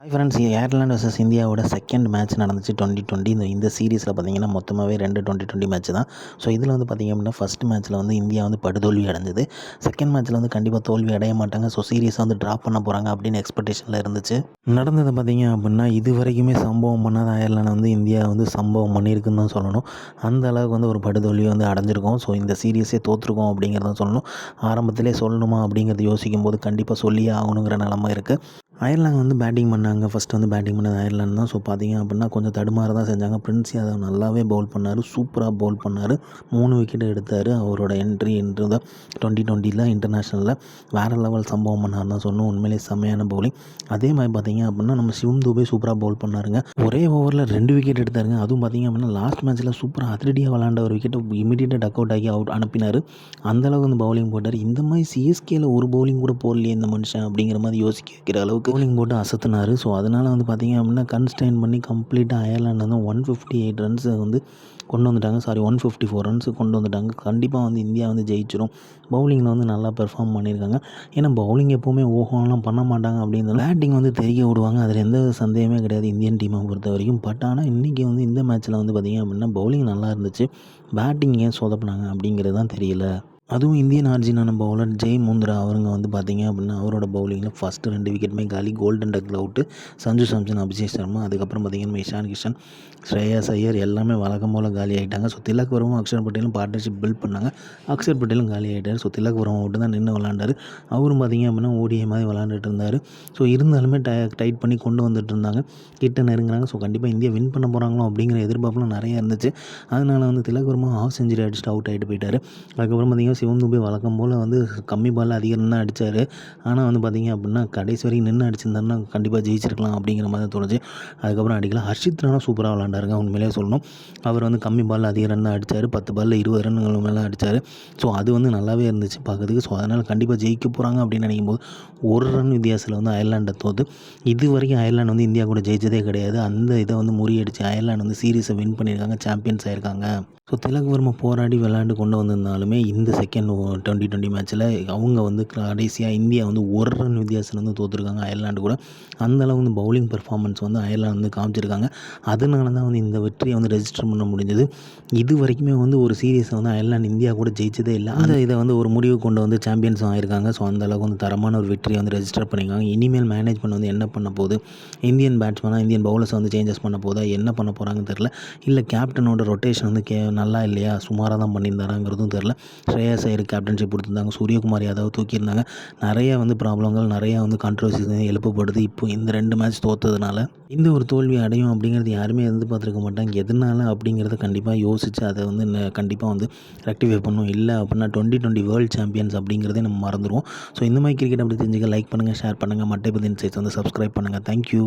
Hi friends, Ireland versus இந்தியாவோட second match நடந்துச்சு 2020. இந்த சீரீஸில் பார்த்தீங்கன்னா மொத்தமாகவே 2 2020 மேட்ச் தான். ஸோ இதில் வந்து பார்த்திங்க அப்படின்னா ஃபஸ்ட் மேட்ச்சில் வந்து இந்தியா வந்து படுதோல்வி அடைஞ்சது. செகண்ட் மேட்ச்சில் வந்து கண்டிப்பாக தோல்வி அடைய மாட்டாங்க. ஸோ சீரீஸை வந்து ட்ராப் பண்ண போகிறாங்க அப்படின்னு எக்ஸ்பெக்டேஷனில் இருந்துச்சு. நடந்தது பார்த்திங்க அப்படின்னா இது வரைக்குமே சம்பவம் பண்ணாத அயர்லாண்டை வந்து இந்தியா வந்து சம்பவம் பண்ணியிருக்குன்னு தான் சொல்லணும். அந்த அளவுக்கு வந்து ஒரு படுதோல்வி வந்து அடைஞ்சிருக்கோம். ஸோ இந்த சீரீஸே தோற்றுருக்கோம் அப்படிங்கிறத சொல்லணும். ஆரம்பத்திலே சொல்லணுமா அப்படிங்கிறது யோசிக்கும் போது கண்டிப்பாக சொல்லியே ஆகணுங்கிற நிலமை இருக்குது. அயர்லாந்து வந்து பேட்டிங் பண்ணாங்க. ஃபஸ்ட்டு வந்து பேட்டிங் பண்ணது அயர்லாந்து தான். ஸோ பார்த்திங்க அப்படின்னா கொஞ்சம் தடுமாற தான் செஞ்சாங்க. பிரின்ஸ் யாதவ் நல்லாவே பவுல் பண்ணார், சூப்பராக பவுல் பண்ணார், 3 விக்கெட் எடுத்தார். அவரோட என்ட்ரி இன்டு த 2020 இன்டர்நேஷ்னலில் வேறு லெவல் சம்பவம் பண்ணார் தான் சொல்லணும். உண்மையிலேயே செம்மையான பவுலிங். அதே மாதிரி பார்த்திங்க அப்படின்னா நம்ம சிவம் துபே சூப்பராக பவுல் பண்ணாருங்க. ஒரே ஓவரில் 2 விக்கெட் எடுத்தாருங்க. அதுவும் பார்த்திங்க அப்படின்னா லாஸ்ட் மேட்ச்சில் சூப்பராக அதிரடியாக விளாண்ட ஒரு விக்கெட்டை இமீடியட்டாக டக் அவுட் ஆகி அனுப்பினார். அந்தளவுக்கு வந்து பவுலிங் போட்டார். இந்த மாதிரி சிஎஸ்கேயில் ஒரு பவுலிங் கூட போடலையே இந்த மனுஷன் அப்படிங்கிற மாதிரி யோசிக்க வைக்கிற அளவுக்கு பவுலிங் போட்டு அசத்துனார். ஸோ அதனால் வந்து பார்த்திங்க அப்படின்னா கன்ஸ்டைன் பண்ணி கம்ப்ளீட்டாக அயர்லாண்டு வந்து 158 ரன்ஸ் வந்து கொண்டு வந்துட்டாங்க. 154 ரன்ஸ் கொண்டு வந்துட்டாங்க. கண்டிப்பாக வந்து இந்தியா வந்து ஜெயிச்சிரும். பவுலிங்கில் வந்து நல்லா பெர்ஃபார்ம் பண்ணியிருக்காங்க. ஏன்னா பவுலிங் எப்போவுமே ஓஹோலாம் பண்ண மாட்டாங்க அப்படின்னு பேட்டிங் வந்து தெரிய விடுவாங்க. அதில் எந்த சந்தேகமே கிடையாது இந்தியன் டீமை பொறுத்த வரைக்கும். பட் ஆனால் இன்றைக்கி வந்து இந்த மேட்ச்சில் வந்து பார்த்திங்க அப்படின்னா பவுலிங் நல்லா இருந்துச்சு. பேட்டிங் ஏன் சொதப்பினாங்க அப்படிங்கிறது தான் தெரியல. அதுவும் இந்தியன் ஆர்ஜினான பவுலர் ஜெய் முந்த்ரா அவருங்க வந்து பார்த்திங்க அப்படின்னா அவரோட பவுலிங்கில் ஃபஸ்ட்டு 2 விக்கெட்டுமே காலி. கோல்டன் டக்கில் அவுட்டு சஞ்சு சாம்சன், அபிஷேக் சர்மா, அதுக்கப்புறம் பார்த்திங்கன்னா இஷான் கிஷன், ஸ்ரேயாஸ் ஐயர் எல்லாமே வழக்கம் போல் காலி ஆகிட்டாங்க. ஸோ திலக் வர்மாவும் அக்ஷர் பட்டேலும் பார்ட்னர்ஷிப் பில்ட் பண்ணாங்க. அக்ஷர் பட்டேலும் காலி ஆகிட்டார். ஸோ திலக் வர்மா மட்டும் தான் நின்று விளாண்டார். அவரும் பார்த்திங்க அப்படின்னா ஓடிஐ மாதிரி விளாண்டுட்டு இருந்தார். ஸோ இருந்தாலுமே டைட் பண்ணி கொண்டு வந்துட்டு இருந்தாங்க. கிட்ட நெருங்குறாங்க. ஸோ கண்டிப்பாக இந்தியா வின் பண்ண போகிறாங்களோ அப்படிங்கிற எதிர்பார்ப்புலாம் நிறையா இருந்துச்சு. அதனால் வந்து திலக் வர்மா ஹாஃப் செஞ்சுரி அடிச்சுட்டு அவுட் ஆகிட்டு போயிட்டார். அதுக்கப்புறம் பார்த்திங்கன்னா சிவம் துபே வழக்கம் போல் வந்து கம்மி பாலில் அதிகம் தான் அடித்தார். ஆனால் வந்து பார்த்திங்க அப்படின்னா கடைசி வரைக்கும் நின்று அடிச்சிருந்தாருன்னா கண்டிப்பாக ஜெயிச்சிருக்கலாம் அப்படிங்கிற மாதிரி தான் தோணுச்சு. அதுக்கப்புறம் அடிக்கலாம். ஹர்ஷித் ராணா சூப்பராக விளாண்டாருங்க. உண்மையிலேயே சொல்லணும். அவர் வந்து கம்மி பாலில் அதிக ரன் தான் அடித்தார். 10 பாலில் 20 ரன்கள் மேலே அடித்தார். ஸோ அது வந்து நல்லாவே இருந்துச்சு பார்க்குறதுக்கு. ஸோ அதனால் கண்டிப்பாக ஜெயிக்க போகிறாங்க அப்படின்னு நினைக்கும் போது ஒரு ரன் வித்தியாசத்தில் வந்து அயர்லாண்டை தோற்று இது வரைக்கும் அயர்லாண்டு வந்து இந்தியா கூட ஜெயிச்சதே கிடையாது. அந்த இதை வந்து முறியடிச்சு அயர்லாண்டு வந்து சீரீஸை வின் பண்ணியிருக்காங்க, சாம்பியன்ஸ் ஆயிருக்காங்க. ஸோ திலக் வர்மா போராடி விளையாண்டு கொண்டு வந்திருந்தாலுமே இந்த செகண்ட் 2020 மேட்ச்சில் அவங்க வந்து கடைசியாக இந்தியா வந்து ஒரு ரன் வித்தியாசத்தில் வந்து தோற்றுருக்காங்க அயர்லாண்டு கூட. அந்தளவு வந்து பவுலிங் பெர்ஃபார்மன்ஸ் வந்து அயர்லாந்து வந்து காமிச்சிருக்காங்க. அதனால தான் வந்து இந்த வெற்றியை வந்து ரெஜிஸ்டர் பண்ண முடிஞ்சது. இது வரைக்குமே வந்து ஒரு சீரீஸை வந்து அயர்லாந்து இந்தியா கூட ஜெயிச்சதே இல்லை. அந்த இதை வந்து ஒரு முடிவு கொண்டு வந்து சாம்பியன்ஸ் ஆகியிருக்காங்க. ஸோ அந்தளவுக்கு வந்து தரமான ஒரு வெற்றியை வந்து ரெஜிஸ்டர் பண்ணியிருக்காங்க. இனிமேல் மேனேஜ்மெண்ட் வந்து என்ன பண்ண போகுது, இந்தியன் பேட்ஸ்மேனாக இந்தியன் பவுலர்ஸ் வந்து சேஞ்சஸ் பண்ண போதா, என்ன பண்ண போகிறாங்கன்னு தெரில. இல்லை கேப்டனோட ரொட்டேஷன் வந்து நல்லா இல்லையா, சுமாராக தான் பண்ணியிருந்தாராங்கிறதும் தெரில. ஸ்ரேயாஸ் ஐயர் கேப்டன்ஷிப் கொடுத்துருந்தாங்க. சூரியகுமார் யாதவ் தூக்கியிருந்தாங்க. நிறையா வந்து ப்ராப்ளங்கள், நிறையா வந்து கான்ட்ரவர்சிஸ் எழுப்பப்படுது. இப்போ இந்த 2 மேட்ச் தோற்றதுனால இந்த ஒரு தோல்வி அடையும் அப்படிங்கிறது யாருமே எதிர்பார்த்துருக்க மாட்டாங்க. எதனால அப்படிங்கிறத கண்டிப்பாக யோசித்து அதை வந்து கண்டிப்பாக வந்து ரெக்டிஃபை பண்ணும். இல்லை அப்படின்னா 2020 வேர்ல்டு சாம்பியன்ஸ் அப்படிங்கிறதே நம்ம மறந்துடுவோம். ஸோ இந்த மாதிரி கிரிக்கெட் அப்படி தெரிஞ்சுக்க லைக் பண்ணுங்கள், ஷேர் பண்ணுங்கள். மட்டை பற்றி இன்சைட்ஸ் வந்து சப்ஸ்கிரைப் பண்ணுங்கள். தேங்க்யூ.